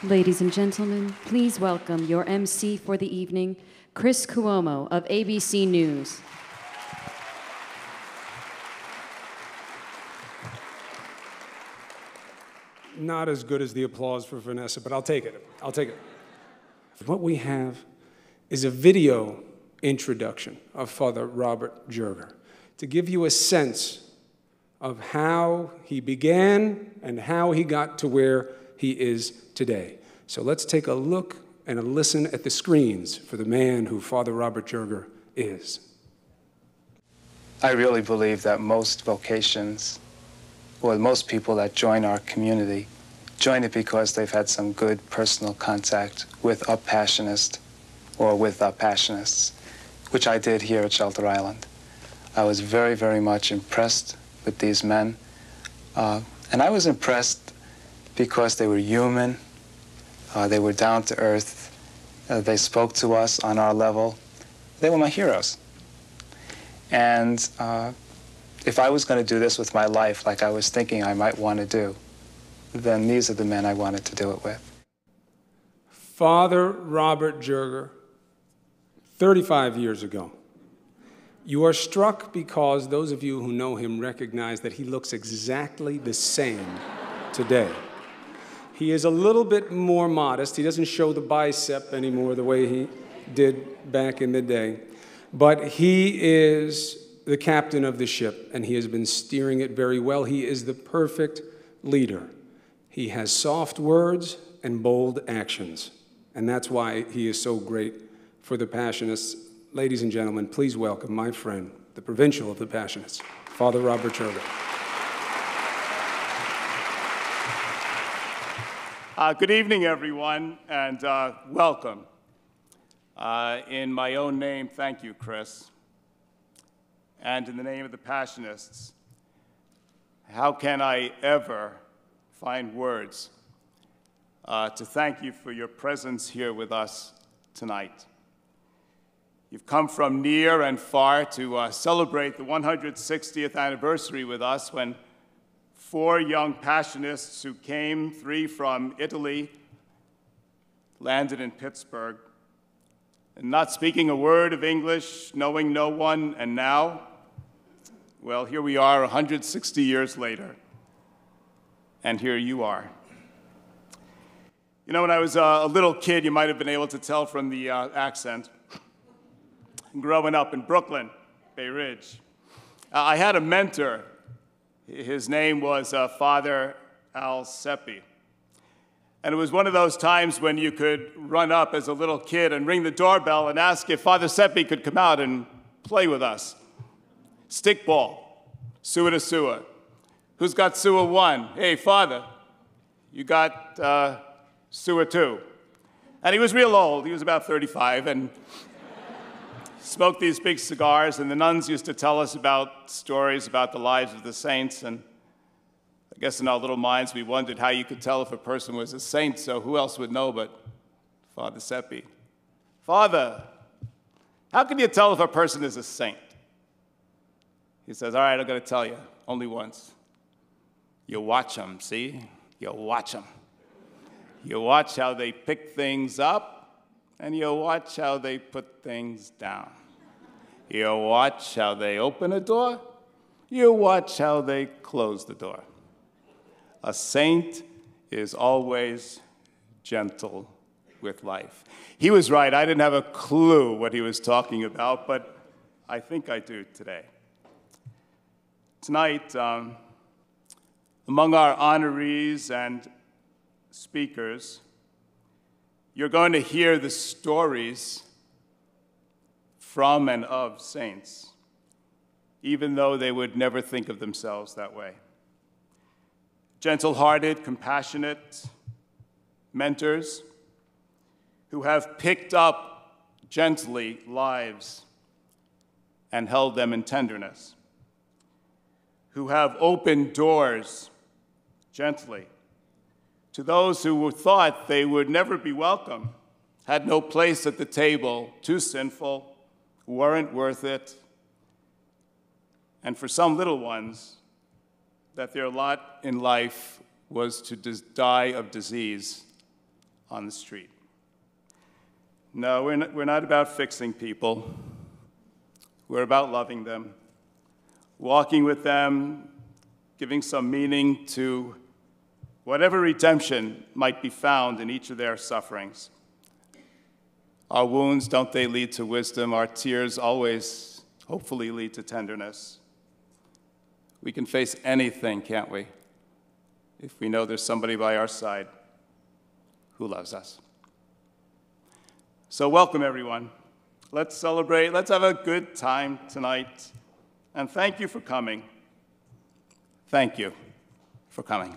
Ladies and gentlemen, please welcome your MC for the evening, Chris Cuomo of ABC News. Not as good as the applause for Vanessa, but I'll take it. I'll take it. What we have is a video introduction of Father Robert Joerger to give you a sense of how he began and how he got to where he is today. So let's take a look and a listen at the screens for the man who Father Robert Joerger is. I really believe that most vocations, or most people that join our community, join it because they've had some good personal contact with a passionist or with passionists, which I did here at Shelter Island. I was very, very much impressed with these men. And I was impressed because they were human, they were down to earth, they spoke to us on our level. They were my heroes. And if I was going to do this with my life like I was thinking I might want to do, then these are the men I wanted to do it with. Father Robert Joerger, 35 years ago. You are struck because those of you who know him recognize that he looks exactly the same today. He is a little bit more modest. He doesn't show the bicep anymore the way he did back in the day. But he is the captain of the ship, and he has been steering it very well. He is the perfect leader. He has soft words and bold actions, and that's why he is so great for the Passionists. Ladies and gentlemen, please welcome my friend, the Provincial of the Passionists, Father Robert Joerger. Good evening, everyone, and welcome. In my own name, thank you, Chris. And in the name of the Passionists, how can I ever find words to thank you for your presence here with us tonight? You've come from near and far to celebrate the 160th anniversary with us when 4 young Passionists who came, 3 from Italy, landed in Pittsburgh, and not speaking a word of English, knowing no one, and now, well, here we are 160 years later, and here you are. You know, when I was a little kid, you might have been able to tell from the accent, growing up in Brooklyn, Bay Ridge. I had a mentor. His name was Father Al Seppi. And it was one of those times when you could run up as a little kid and ring the doorbell and ask if Father Seppi could come out and play with us. Stickball, sewer to sewer. Who's got sewer 1? Hey, Father, you got sewer 2. And he was real old. He was about 35, and smoked these big cigars, and the nuns used to tell us about stories about the lives of the saints, and I guess in our little minds we wondered how you could tell if a person was a saint, so who else would know but Father Seppi? Father, how can you tell if a person is a saint? He says, all right, I'm going to tell you, only once. You watch them, see? You watch them. You watch how they pick things up, and you watch how they put things down. You watch how they open a door. You watch how they close the door. A saint is always gentle with life. He was right. I didn't have a clue what he was talking about, but I think I do today. Tonight, among our honorees and speakers, you're going to hear the stories from and of saints, even though they would never think of themselves that way. Gentle-hearted, compassionate mentors who have picked up gently lives and held them in tenderness, who have opened doors gently to those who thought they would never be welcome, had no place at the table, too sinful, weren't worth it, and for some little ones, that their lot in life was to die of disease on the street. No, we're not about fixing people. We're about loving them, walking with them, giving some meaning to whatever redemption might be found in each of their sufferings. Our wounds, don't they lead to wisdom? Our tears always, hopefully, lead to tenderness. We can face anything, can't we, if we know there's somebody by our side who loves us. So welcome, everyone. Let's celebrate. Let's have a good time tonight. And thank you for coming. Thank you for coming.